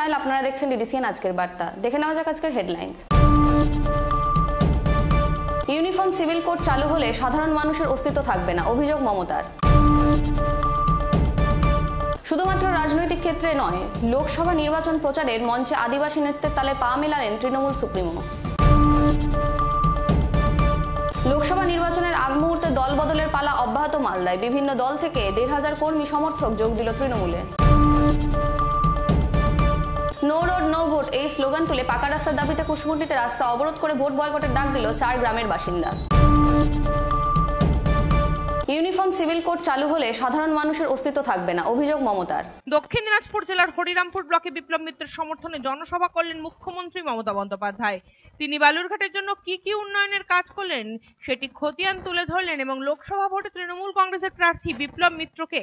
পায়েল, আপনারা দেখছেন ডিডিসিএন আজকের বার্তা। দেখে নেওয়া যাক আজকের হেডলাইন্স। ইউনিফর্ম সিভিল কোড চালু হলে সাধারণ মানুষের অস্তিত্ব থাকবে না, অভিযোগ মমতার। শুধুমাত্র রাজনৈতিক ক্ষেত্রে নয়, লোকসভা নির্বাচন প্রচারের মঞ্চে আদিবাসী নৃত্যের তালে পা মেলালেন তৃণমূল সুপ্রিমো। লোকসভা নির্বাচনের আগ মুহূর্তে দল বদলের পালা অব্যাহত মালদায়। বিভিন্ন দল থেকে ১৫০০ কর্মী সমর্থক যোগ দিল তৃণমূলে। নো রোড নো ভোট এই স্লোগান তুলে পাকা রাস্তার দাবিতে কুশমুন্ডিতে রাস্তা অবরোধ করে ভোট বয়কটের ডাক দিল ৪ গ্রামের বাসিন্দা। ইউনিফর্ম সিভিল কোড চালু হলে সাধারণ মানুষের অস্তিত্ব থাকবে না, অভিযোগ মমতার। দক্ষিণ দিনাজপুর জেলার হরিরামপুর ব্লকে বিপ্লব মিত্রের সমর্থনে জনসভা করলেন মুখ্যমন্ত্রী মমতা বন্দ্যোপাধ্যায়। তিনি বালুরঘাটের জন্য কি উন্নয়নের কাজ করলেন সেটি খতিয়ান তুলে ধরলেন এবং লোকসভা ভোটে তৃণমূল কংগ্রেসের প্রার্থী বিপ্লব মিত্রকে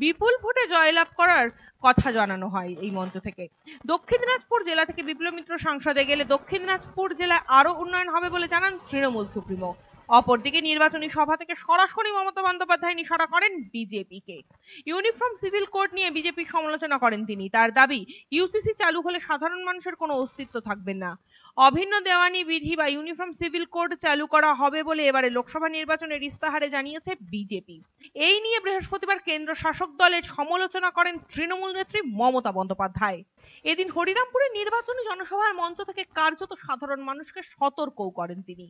বিপুল ভোটে জয়লাভ করার কথা জানানো হয় এই মঞ্চ থেকে। দক্ষিণ দিনাজপুর জেলা থেকে বিপ্লব মিত্র সংসদে গেলে দক্ষিণ দিনাজপুর জেলায় আরো উন্নয়ন হবে বলে জানান তৃণমূল সুপ্রিমো। অপরদিকে নির্বাচনী সভা থেকে সরাসরি মমতা বন্দ্যোপাধ্যায় নিশানা করেন বিজেপিকে। ইউনিফর্ম সিভিল কোড নিয়ে বিজেপির সমালোচনা করেন তিনি। তার দাবি, ইউসিসি চালু হলে সাধারণ মানুষের কোনো অস্তিত্ব থাকবে না। অভিন্ন দেওয়ানি বিধি বা ইউনিফর্ম সিভিল কোড চালু করা হবে বলে এবারে লোকসভা নির্বাচনের ইস্তাহারে জানিয়েছে বিজেপি। এই নিয়ে বৃহস্পতিবার কেন্দ্র শাসক দলের সমালোচনা করেন তৃণমূল নেত্রী মমতা বন্দ্যোপাধ্যায়। এদিন হরিরামপুরে নির্বাচনী জনসভার মঞ্চ থেকে কার্যত সাধারণ মানুষকে সতর্কও করেন তিনি।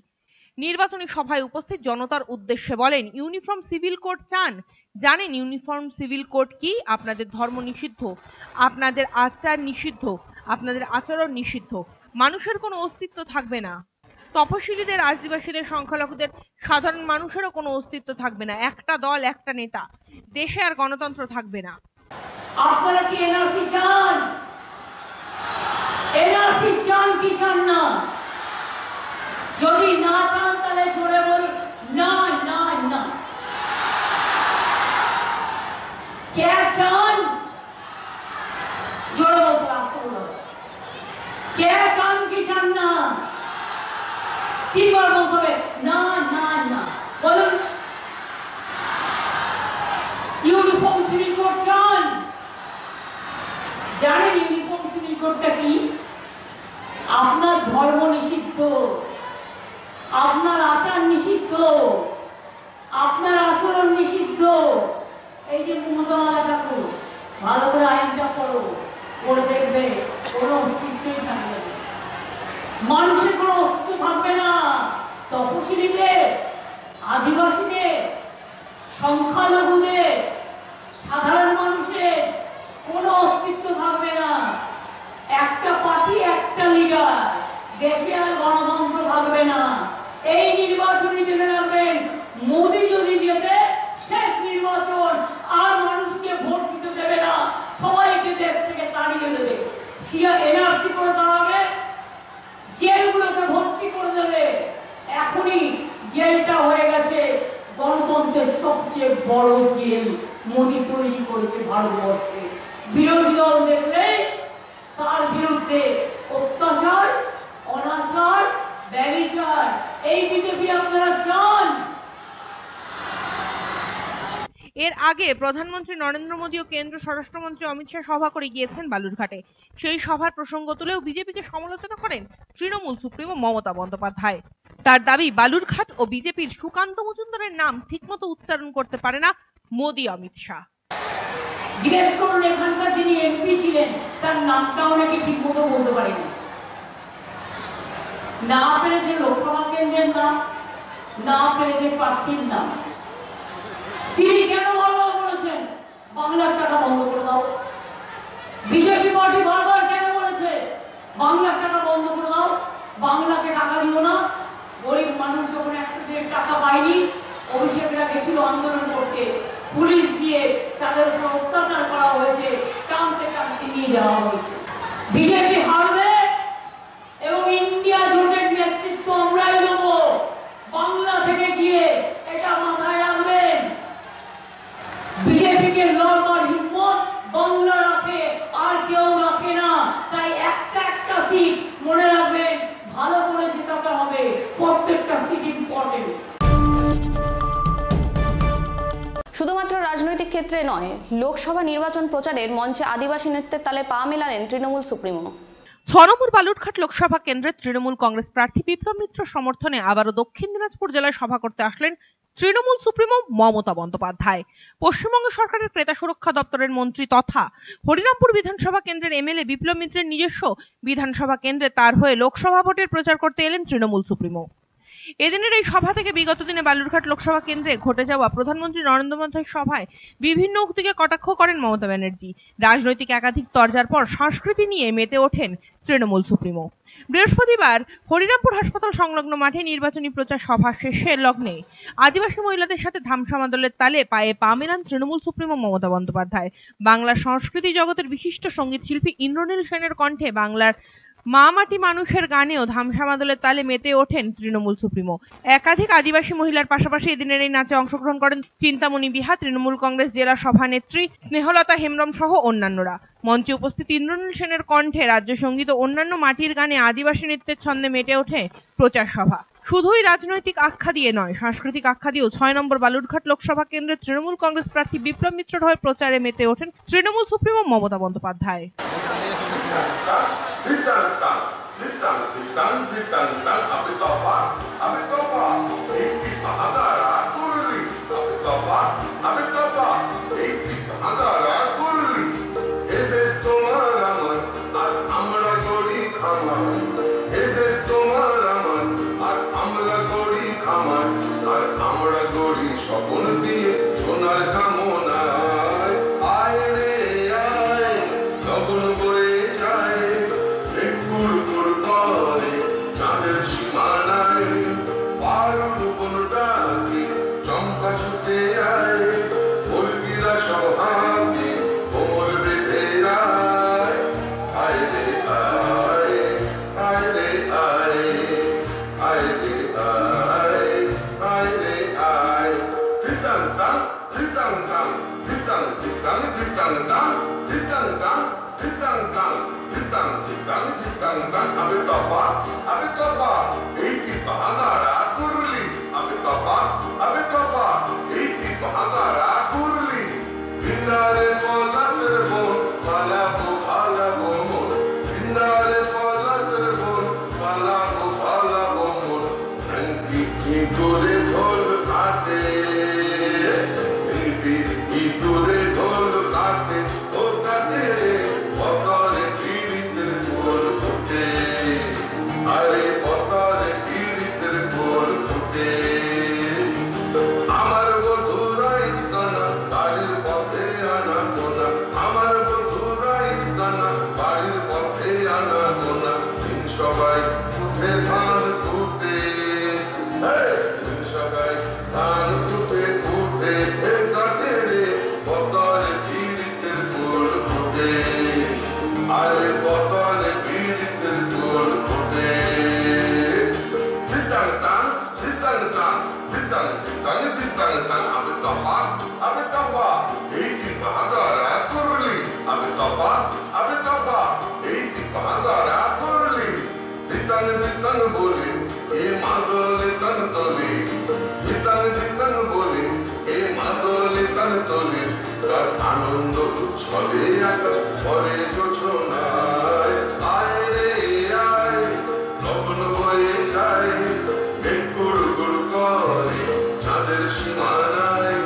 নির্বাচনী সভায় উপস্থিত জনতার উদ্দেশ্যে বলেন, ইউনিফর্ম সিভিল কোড চান? জানেন ইউনিফর্ম সিভিল কোড কি? আপনাদের ধর্ম নিষিদ্ধ, আপনাদের আচার নিষিদ্ধ, আপনাদের আচরণ নিষিদ্ধ, মানুষের কোনো অস্তিত্ব থাকবে না। তপশিলীদের, আদিবাসীদের, সংখ্যালঘুদের, সাধারণ মানুষেরও কোনো অস্তিত্ব থাকবে না। একটা দল, একটা নেতা, দেশে আর গণতন্ত্র থাকবে না। আপনারা কি এনআরসি চান? এনআরসি চান কি চান না? যদি না চান তাহলে জোরে বলি না না না। কে চান? জোরে বলতে আসতে। কে চান কি চান না? তিনবার বলতে হবে না না না। বলুন, ইউনিফর্ম সিভিল কোড চান? জানেন ইউনিফর্ম সিভিল কোডটা কি? আপনার ধর্ম নিষিদ্ধ, আপনার আচার নিষিদ্ধ, আপনার আচরণ নিষিদ্ধ। এই যে মমতামালাটা করো, ভালো করে আইনটা পড়ো, পড়ে দেখবে কোনো অস্তিত্বই থাকবে না, মানুষের কোনো অস্তিত্ব থাকবে না। তপশিলীদের, আদিবাসীদের, সংখ্যালঘুদের, সাধারণ মানুষের কোনো অস্তিত্ব থাকবে না। একটা পার্টি, একটা লিডার, দেশে আর গণতন্ত্র থাকবে না। এই নির্বাচনে জেনে রাখবেন, মোদী যদি জেতে শেষ নির্বাচন, আর মানুষকে ভোট দিতে দেবে না, সবাইকে দেশ থেকে তাড়িয়ে দেবে। এনআরসি করে দাঁড়াবে, জেলগুলোকে ভর্তি করে দেবে। এখনই জেলটা হয়ে গেছে গণতন্ত্রের সবচেয়ে বড় জেল, মোদী তৈরি করেছে ভারতবর্ষে। বিরোধী দল দেখলে তার বিরুদ্ধে অত্যাচার, অনাচার, ব্যভিচার। এই বিজেপি আপনারা চান? এর আগে প্রধানমন্ত্রী নরেন্দ্র মোদী ও কেন্দ্র স্বরাষ্ট্রমন্ত্রী অমিত শাহ সভা করে গিয়েছেন বালুরঘাটে। সেই সভার প্রসঙ্গ তুলেও বিজেপিকে সমালোচনা করেন তৃণমূল সুপ্রিমো মমতা বন্দ্যোপাধ্যায়। তার দাবি, বালুরঘাট ও বিজেপির সুকান্ত মজুমদারের নাম ঠিকমতো উচ্চারণ করতে পারে না মোদী, অমিত শাহ। জিজ্ঞেস করুন এখানকার যিনি এমপি ছিলেন, তার নামটাও নাকি ঠিক মতো বলতে পারেনি। না পেরেছে লোকসভা কেন্দ্রের নাম, না পেরেছে প্রার্থীর নাম। তিনি কেন বারবার বলেছেন বাংলার টাকা বন্ধ করে দাও? বিজেপি পার্টি বারবার কেন বলেছে বাংলার টাকা বন্ধ করে দাও, বাংলাকে টাকা দিও না? গরিব মানুষ যখন একটা টাকা পায়নি, অভিষেকরা গেছিল আন্দোলন করতে, পুলিশ দিয়ে তাদের উপর অত্যাচার করা হয়েছে, টানতে টানতে নিয়ে যাওয়া হয়েছে। বিজেপি হারবে এবং ইন্ডিয়া জোটের নেতৃত্ব আমরাই দেব বাংলা থেকে গিয়ে, এটা মাথায় রাখবেন। বিজেপিকে লড়বার হিম্মত বাংলা রাখে, আর কেউ রাখে না। তাই একটা একটা সিট মনে রাখবেন, ভালো করে জেতাতে হবে, প্রত্যেকটা সিট ইম্পর্টেন্ট। শুধুমাত্র রাজনৈতিক ক্ষেত্রে নয়, লোকসভা নির্বাচন প্রচারের মঞ্চে আদিবাসী নৃত্যের তালে পা মেলালেন তৃণমূল সুপ্রিমো। 6 নম্বর বালুরঘাট লোকসভা কেন্দ্রের তৃণমূল কংগ্রেস প্রার্থী বিপ্লব মিত্র সমর্থনে আবারও দক্ষিণ দিনাজপুর জেলায় সভা করতে আসলেন তৃণমূল সুপ্রিমো মমতা বন্দ্যোপাধ্যায়। পশ্চিমবঙ্গ সরকারের ক্রেতা সুরক্ষা দপ্তরের মন্ত্রী তথা হরিরামপুর বিধানসভা কেন্দ্রের এমএলএ বিপ্লব মিত্রের নিজস্ব বিধানসভা কেন্দ্রে তার হয়ে লোকসভা ভোটের প্রচার করতে এলেন তৃণমূল সুপ্রিমো। এদিনের এই সভা থেকে বিগত দিনে বালুরঘাট লোকসভা কেন্দ্রে ঘটে যাওয়া প্রধানমন্ত্রী নরেন্দ্র মোদীর সভায় বিভিন্ন উক্তিকে কটাক্ষ করেন মমতা ব্যানার্জি। রাজনৈতিক একাধিক তরজার পর সংস্কৃতি নিয়ে মেতে ওঠেন তৃণমূল সুপ্রিমো। বৃহস্পতিবার হরিরামপুর হাসপাতাল সংলগ্ন মাঠে নির্বাচনী প্রচার সভা শেষের লগ্নে আদিবাসী মহিলাদের সাথে ধামসামা দলের তালে পায়ে পা মেলান তৃণমূল সুপ্রিমো মমতা বন্দ্যোপাধ্যায়। বাংলার সংস্কৃতি জগতের বিশিষ্ট সঙ্গীত শিল্পী ইন্দ্রনীল সেনের কণ্ঠে বাংলার মা মাটি মানুষের গানেও ধামসামা দলের তালে মেতে ওঠেন তৃণমূল সুপ্রিমো। একাধিক আদিবাসী মহিলার পাশাপাশি এদিনের এই নাচে অংশগ্রহণ করেন চিন্তামণি বিহা, তৃণমূল কংগ্রেস জেলা সভানেত্রী স্নেহলতা হেমব্রম সহ অন্যান্যরা। মঞ্চে উপস্থিত ইন্দ্রনীল সেনের কণ্ঠে রাজ্য সঙ্গীত ও অন্যান্য মাটির গানে আদিবাসী নৃত্যের ছন্দে মেতে ওঠে প্রচার সভা। শুধুই রাজনৈতিক আখ্যা দিয়ে নয়, সাংস্কৃতিক আখ্যা দিয়েও 6 নম্বর বালুরঘাট লোকসভা কেন্দ্রের তৃণমূল কংগ্রেস প্রার্থী বিপ্লব মিত্রের হয়ে প্রচারে মেতে ওঠেন তৃণমূল সুপ্রিমো মমতা বন্দ্যোপাধ্যায়। স্বপন দিয়ে সোনার কামনায় আয় রে আয়, লগন বয়ে যায় কুর কুর করে চাঁদের সীমানায়, পারুল কোন ডাকে চম্পা ছুটে আয়, কলকিরা সহাতে কোমর বেঁধে আয়, আয় রে আয়, আয় রে আয়, আয় রে আয়, আয় রে আয়। সবাই উঠে ধান কুটে, সবাই ধান কুটে উঠে কাটে রে বতরে পীড়িতের ফুল ফুটে, আরে বতরে পীড়িতের ফুল ফুটে। দিতাং টান দিতাং টান দিতাং দিতাং দিতাং টান, আমি তপা এই কি বাহাদুরা করলি, আমি তপা এই কি বাহাদুরা করলি। দিতাং দিতাং বলি এ মাদলে তন তলি, দিতাং দিতাং বলি এ মাদলে তন তলি, তার আনন্দ উচ্ছলে আকাশ ভরে জোছনায়, আয় রে আয়, লগন বয়ে যায় গুড় গুড় করে চাঁদের সীমানায়,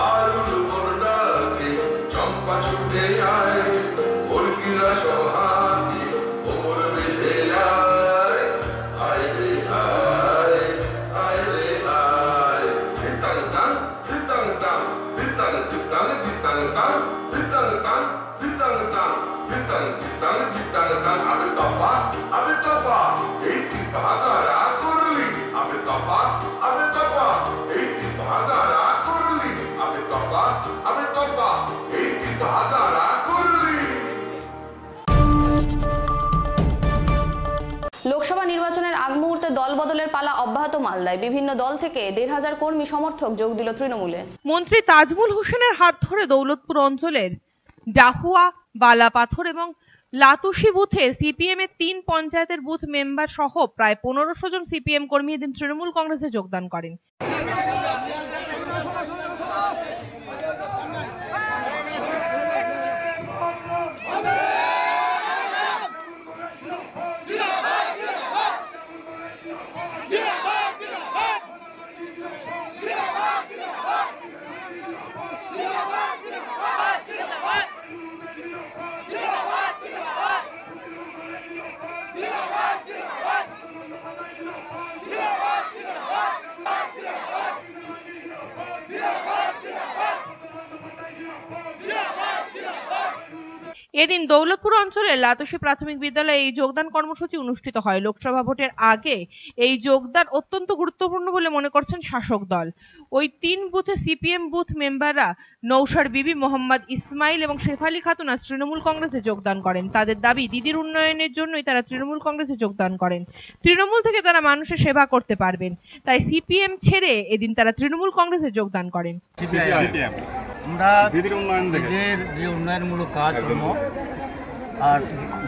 আরুল কোন ডাকে চম্পা ছুটে আয়, কলকিরা সহাতে কোমর বেঁধে আয়, আয় রে আয়, আয় রে আয়। দিতাং টান দিতাং টান দিতাং দিতাং দিতাং টান দিতাং টান দিতাং টান দিতাং দিতাং দিতাং টান, আমি তপা এই কি বাহাদুরা করলি, আমি তপা এই কি বাহাদুরা করলি, আমি তপা এই কি বাহাদুরা করলি। লোকসভা নির্বাচনের আগ মুহূর্তে দল বদলের পালা অব্যাহত মালদায়। বিভিন্ন দল থেকে 1,500 কর্মী সমর্থক যোগ দিল তৃণমূলে। মন্ত্রী তাজমুল হোসেনের হাত ধরে দৌলতপুর অঞ্চলের ডাহুয়া, বালাপাথর এবং লাতুশি বুথে সিপিএম এর 3 পঞ্চায়েতের বুথ মেম্বার সহ প্রায় 1500 জন সিপিএম কর্মী এদিন তৃণমূল কংগ্রেসে যোগদান করেন। এদিন দৌলতপুর অঞ্চলের লাতসী প্রাথমিক বিদ্যালয়ে এই যোগদান কর্মসূচি অনুষ্ঠিত হয়। লোকসভা ভোটের আগে এই যোগদান অত্যন্ত গুরুত্বপূর্ণ বলে মনে করছেন শাসক দল। ওই 3 বুথে সিপিএম বুথ মেম্বাররা নৌসার বিবি, মোহাম্মদ ইসমাইল এবং শেফালি খাতুন আজ তৃণমূল কংগ্রেসে যোগদান করেন। তাদের দাবি, দিদির উন্নয়নের জন্যই তারা তৃণমূল কংগ্রেসে যোগদান করেন। তৃণমূল থেকে তারা মানুষের সেবা করতে পারবেন, তাই সিপিএম ছেড়ে এদিন তারা তৃণমূল কংগ্রেসে যোগদান করেন। আমরা দিদির যে উন্নয়নমূলক কাজকর্ম আর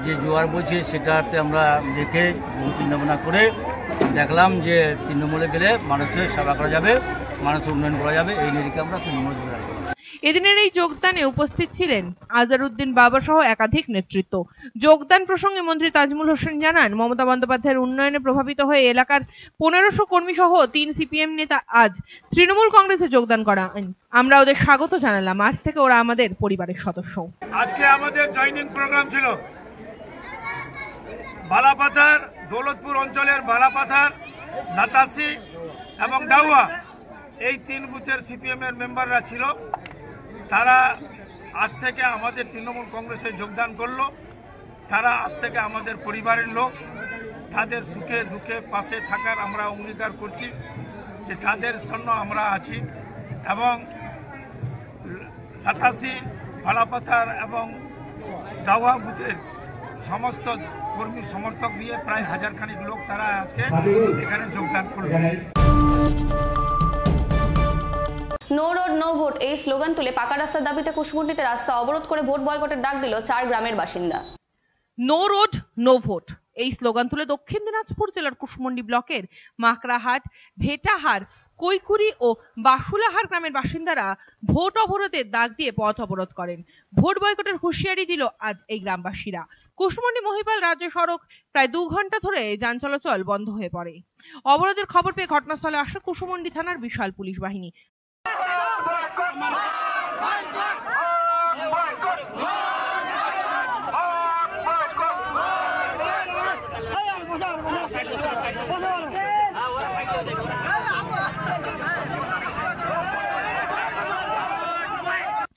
যে জোয়ার বইছে সেটাতে আমরা দেখে চিন্তা ভাবনা করে দেখলাম যে তৃণমূলে গেলে মানুষের সেবা করা যাবে, মানুষের উন্নয়ন করা যাবে, এই নিরিখে আমরা তৃণমূলে যোগদান করি। এদিনের এই যোগদানে উপস্থিত ছিলেন আজহারউদ্দিন বাবা সহ একাধিক নেতৃত্ব। যোগদান প্রসঙ্গে মন্ত্রী তাজমুল হোসেন জানান, মমতা বন্দ্যোপাধ্যায়ের উন্নয়নে প্রভাবিত হয়ে এলাকার 1500 কর্মী সহ 3 সিপিএম নেতা আজ তৃণমূল কংগ্রেসে যোগদান করেন। আমরা ওদের স্বাগত জানালাম, আজ থেকে ওরা আমাদের পরিবারের সদস্য। আজকে আমাদের জয়েনিং প্রোগ্রাম ছিল বালাপাথার, দৌলতপুর অঞ্চলের বালাপাথার, লাতাসি এবং ডাউয়া, এই 3 বুথের সিপিএম এর মেম্বাররা ছিল। তারা আজ থেকে আমাদের তৃণমূল কংগ্রেসে যোগদান করলো। তারা আজ থেকে আমাদের পরিবারের লোক। তাদের সুখে দুঃখে পাশে থাকার আমরা অঙ্গীকার করছি যে তাদের জন্য আমরা আছি। এবং লাতাসি, বালাপাথার এবং ডাউয়া বুথের সমস্ত কর্মী সমর্থক নিয়ে প্রায় 1000 খানিক লোক তারা আজকে এখানে যোগদান করল। নো রোড নো ভোট এই স্লোগান তুলে পাকা রাস্তার দাবিতে কুশমুন্ডিতে রাস্তা অবরোধ করে ভোট বয়কটের ডাক দিল 4 গ্রামের বাসিন্দা। নো রোড নো ভোট এই স্লোগান তুলে দক্ষিণ দিনাজপুর জেলার কুশমুন্ডি ব্লকের মাকড়াহাট, ভেটাহার, কৈকুরি ও বাসুলাহার গ্রামের বাসিন্দারা ভোট অবরোধের ডাক দিয়ে পথ অবরোধ করেন। ভোট বয়কটের হুঁশিয়ারি দিল আজ এই গ্রামবাসীরা। কুশমুন্ডি মহিপাল রাজ্য সড়ক প্রায় 2 ঘন্টা ধরে যান চলাচল বন্ধ হয়ে পড়ে। অবরোধের খবর পেয়ে ঘটনাস্থলে আসে কুশমুন্ডি থানার বিশাল পুলিশ বাহিনী।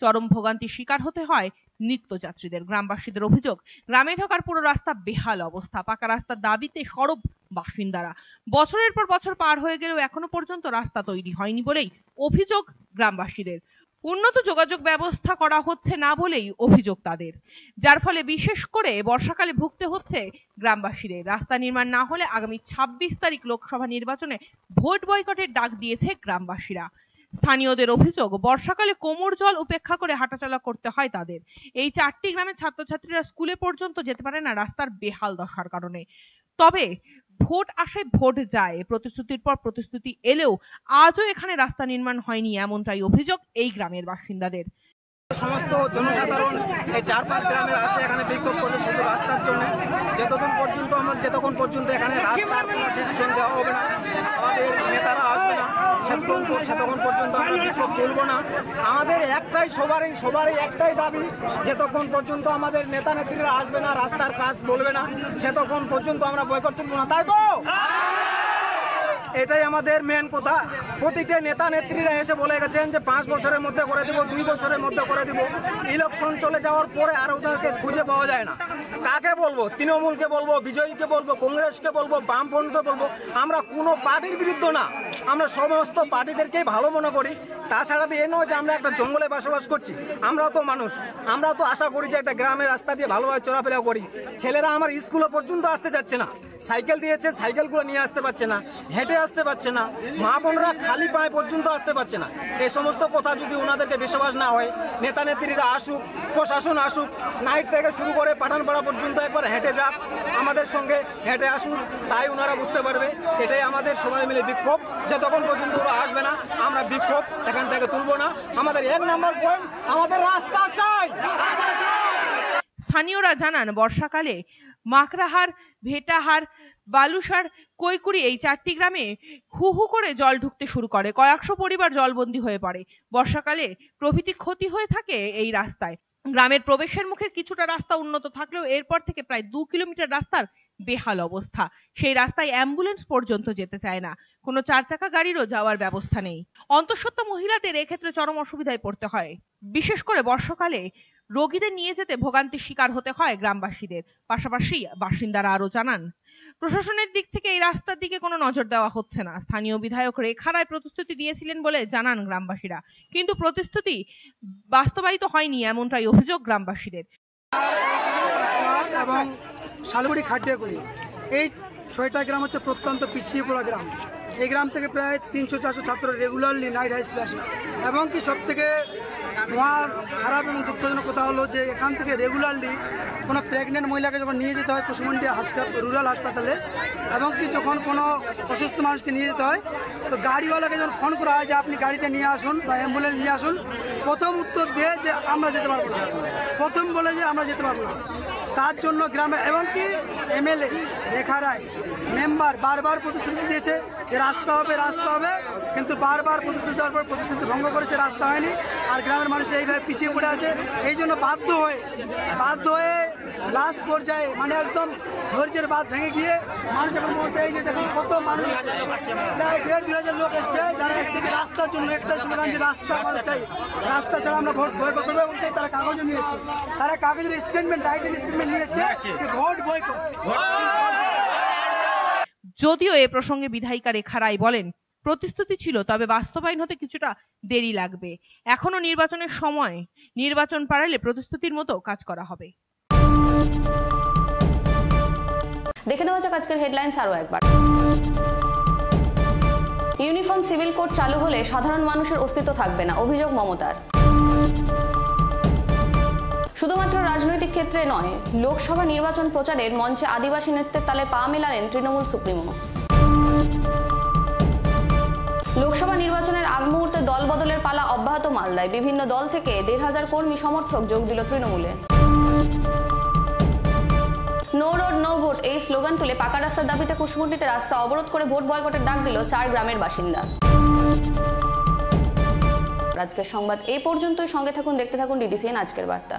চরম ভোগান্তির শিকার হতে হয় নিত্যযাত্রীদের। গ্রামবাসীদের অভিযোগ, গ্রামে ঢোকার পুরো রাস্তা বেহাল অবস্থা। পাকা রাস্তার দাবিতে সরব বাসিন্দারা। বছরের পর বছর পার হয়ে গেলেও এখনো পর্যন্ত রাস্তা তৈরি হয়নি বলেই অভিযোগ গ্রামবাসীদের। উন্নত যোগাযোগ ব্যবস্থা করা হচ্ছে না বলেই অভিযোগ তাদের, যার ফলে বিশেষ করে বর্ষাকালে ভুগতে হচ্ছে গ্রামবাসীদের। রাস্তা নির্মাণ না হলে আগামী 26 তারিখ লোকসভা নির্বাচনে ভোট বয়কটের ডাক দিয়েছে গ্রামবাসীরা। স্থানীয়দের অভিযোগ, বর্ষাকালে কোমর জল উপেক্ষা করে হাঁটাচলা করতে হয় তাদের। এই 4টি গ্রামের ছাত্রছাত্রীরা স্কুলে পর্যন্ত যেতে পারে না রাস্তার বেহাল দশার কারণে। তবে ভোট আসে ভোট যায়, প্রতিশ্রুতির পর প্রতিশ্রুতি এলেও আজও এখানে রাস্তা নির্মাণ হয়নি, এমনটাই অভিযোগ এই গ্রামের বাসিন্দাদের। সমস্ত জনসাধারণ এই 4-5 গ্রামে আসে এখানে বিক্ষোভ করতে শুধু রাস্তার জন্য। যতক্ষণ পর্যন্ত এখানে রাস্তার কোনো ডিসিশন দেওয়া হবে না, আমাদের নেতারা আসবে না, সেতক্ষণ পর্যন্ত আমরা বিক্ষোভ তুলব না। আমাদের সবারই একটাই দাবি, যতক্ষণ পর্যন্ত আমাদের নেতা নেত্রীরা আসবে না, রাস্তার কাজ বলবে না, সেতক্ষণ পর্যন্ত আমরা বয়কট তুলব না। তাই তো এটাই আমাদের মেন কথা। প্রতিটা নেতা নেত্রীরা এসে বলে গেছেন যে 5 বছরের মধ্যে করে দিব, 2 বছরের মধ্যে করে দিব। ইলেকশন চলে যাওয়ার পরে আর ওদেরকে খুঁজে পাওয়া যায় না। কাকে বলবো? তৃণমূলকে বলবো, বিজয়ীকে বলবো, কংগ্রেসকে বলবো, বামফ্রন্টকে বলবো। আমরা কোনো পার্টির বিরুদ্ধে না, আমরা সমস্ত পার্টিদেরকেই ভালো মনে করি। তাছাড়া তো এ নয় যে আমরা একটা জঙ্গলে বসবাস করছি। আমরাও তো মানুষ, আমরাও তো আশা করি যে একটা গ্রামের রাস্তা দিয়ে ভালোভাবে চলাফেরা করি। ছেলেরা আমার স্কুলে পর্যন্ত আসতে যাচ্ছে না, সাইকেল দিয়েছে, সাইকেলগুলো নিয়ে আসতে পারছে না, হেঁটে আসতে পারছে না, মা বোনরা খালি পায়ে পর্যন্ত আসতে পারছে না। এই সমস্ত কথা যদি ওনাদেরকে বিশ্বাস না হয়, নেতা নেত্রীরা আসুক, প্রশাসন আসুক, নাইট থেকে শুরু করে পাঠানপাড়া পর্যন্ত একবার হেঁটে যাক, আমাদের সঙ্গে হেঁটে আসুন, তাই ওনারা বুঝতে পারবে। এটাই আমাদের সবাই মিলে বিক্ষোভ। যতক্ষণ পর্যন্ত ওরা আসবে না, আমরা বিক্ষোভ এখান থেকে তুলব না। আমাদের 1 নম্বর পয়েন্ট, আমাদের রাস্তা চাই। স্থানীয়রা জানান, বর্ষাকালে মাকড়াহার, ভেটাহার, বালুসার, কৈকুড়ি এই 4টি গ্রামে হু হু করে জল ঢুকতে শুরু করে। কয়েকশো পরিবার জলবন্দী হয়ে পড়ে। বর্ষাকালে প্রভৃতি ক্ষতি হয়ে থাকে এই রাস্তায়। গ্রামের প্রবেশের মুখের কিছুটা রাস্তা উন্নত থাকলেও এরপর থেকে প্রায় 2 কিলোমিটার রাস্তার বেহাল অবস্থা। সেই রাস্তায় অ্যাম্বুলেন্স পর্যন্ত যেতে চায় না, কোনো 4 চাকা গাড়িরও যাওয়ার ব্যবস্থা নেই। অন্তঃসত্ত্বা মহিলাদের এক্ষেত্রে চরম অসুবিধায় পড়তে হয়। বিশেষ করে বর্ষাকালে রোগীদের নিয়ে যেতে ভোগান্তির শিকার হতে হয় গ্রামবাসীদের। পাশাপাশি বাসিন্দারা আরো জানান, প্রশাসনের দিক থেকে এই রাস্তার দিকে কোনো নজর দেওয়া হচ্ছে না। স্থানীয় বিধায়ক রেখা রায় প্রতিশ্রুতি দিয়েছিলেন বলে জানান গ্রামবাসীরা, কিন্তু প্রতিশ্রুতি বাস্তবায়িত হয়নি এমনটাই অভিযোগ গ্রামবাসীদের। এবং শালগুড়ি খাটিয়াগুড়ি এই 6টা গ্রাম হচ্ছে প্রত্যন্ত পিছিয়ে পড়া গ্রাম। এই গ্রাম থেকে প্রায় 300-400 ছাত্র রেগুলারলি নাইট হাই স্কুলে আসে। এবং কি সব থেকে মহা খারাপ এবং দুঃখজনক কথা হলো যে এখান থেকে রেগুলারলি কোনো প্রেগনেন্ট মহিলাকে যখন নিয়ে যেতে হয় কুসুমন্ডি রুরাল হাসপাতালে, এবং কি যখন কোনো অসুস্থ মানুষকে নিয়ে যেতে হয় তো গাড়িওয়ালাকে যখন ফোন করা হয় যে আপনি গাড়িটা নিয়ে আসুন বা অ্যাম্বুলেন্স নিয়ে আসুন, প্রথম উত্তর দিয়ে যে আমরা যেতে পারবো না, প্রথম বলে যে আমরা যেতে পারবো না। তার জন্য গ্রামে এবং কি এমএলএ রেখা রায় মেম্বার বারবার প্রতিশ্রুতি দিয়েছে যে রাস্তা হবে, কিন্তু বারবার প্রতিশ্রুতি দেওয়ার পর প্রতিশ্রুতি ভঙ্গ করেছে, রাস্তা হয়নি। আর গ্রামের মানুষ এইভাবে পিছিয়ে পড়ে আছে। এই জন্য বাধ্য হয়ে লাস্ট পর্যায়ে মানে একদম ধৈর্যের বাঁধ ভেঙে গিয়ে মানুষ এখন বলতে এই যে দেখুন কত মানুষ প্রায় 1,000-2,000 লোক এসছে, যারা এসছে যে রাস্তার জন্য একটাই স্লোগান যে রাস্তা আমাদের চাই, রাস্তা ছাড়া আমরা ভোট বয়কট করবো। এবং তারা কাগজে নিয়ে এসছে, তারা কাগজের স্টেটমেন্ট নিয়ে এসছে ভোট বয়কট। যদিও এ প্রসঙ্গে বিধায়িকা রেখা রায় বলেন, প্রতিশ্রুতি ছিল, তবে বাস্তবায়ন হতে কিছুটা দেরি লাগবে। এখনো নির্বাচনের সময়, নির্বাচন পারালে প্রতিশ্রুতির মতো কাজ করা হবে। দেখে নেওয়া যাক আজকের হেডলাইন্স আরো একবার। ইউনিফর্ম সিভিল কোড চালু হলে সাধারণ মানুষের অস্তিত্ব থাকবে না, অভিযোগ মমতার। শুধুমাত্র রাজনৈতিক ক্ষেত্রে নয়, লোকসভা নির্বাচন প্রচারের মঞ্চে আদিবাসী নৃত্যের তালে পা মেলালেন তৃণমূল সুপ্রিমো। লোকসভা নির্বাচনের আগ মুহূর্তে দল বদলের পালা অব্যাহত মালদায়। বিভিন্ন দল থেকে 1,500 কর্মী সমর্থক যোগ দিল তৃণমূলে। নো রোড নো ভোট এই স্লোগান তুলে পাকা রাস্তার দাবিতে কুশমুন্ডিতে রাস্তা অবরোধ করে ভোট বয়কটের ডাক দিল 4 গ্রামের বাসিন্দা। আজকের সংবাদ এই পর্যন্তই। সঙ্গে থাকুন, দেখতে থাকুন DDCN আজকের বার্তা।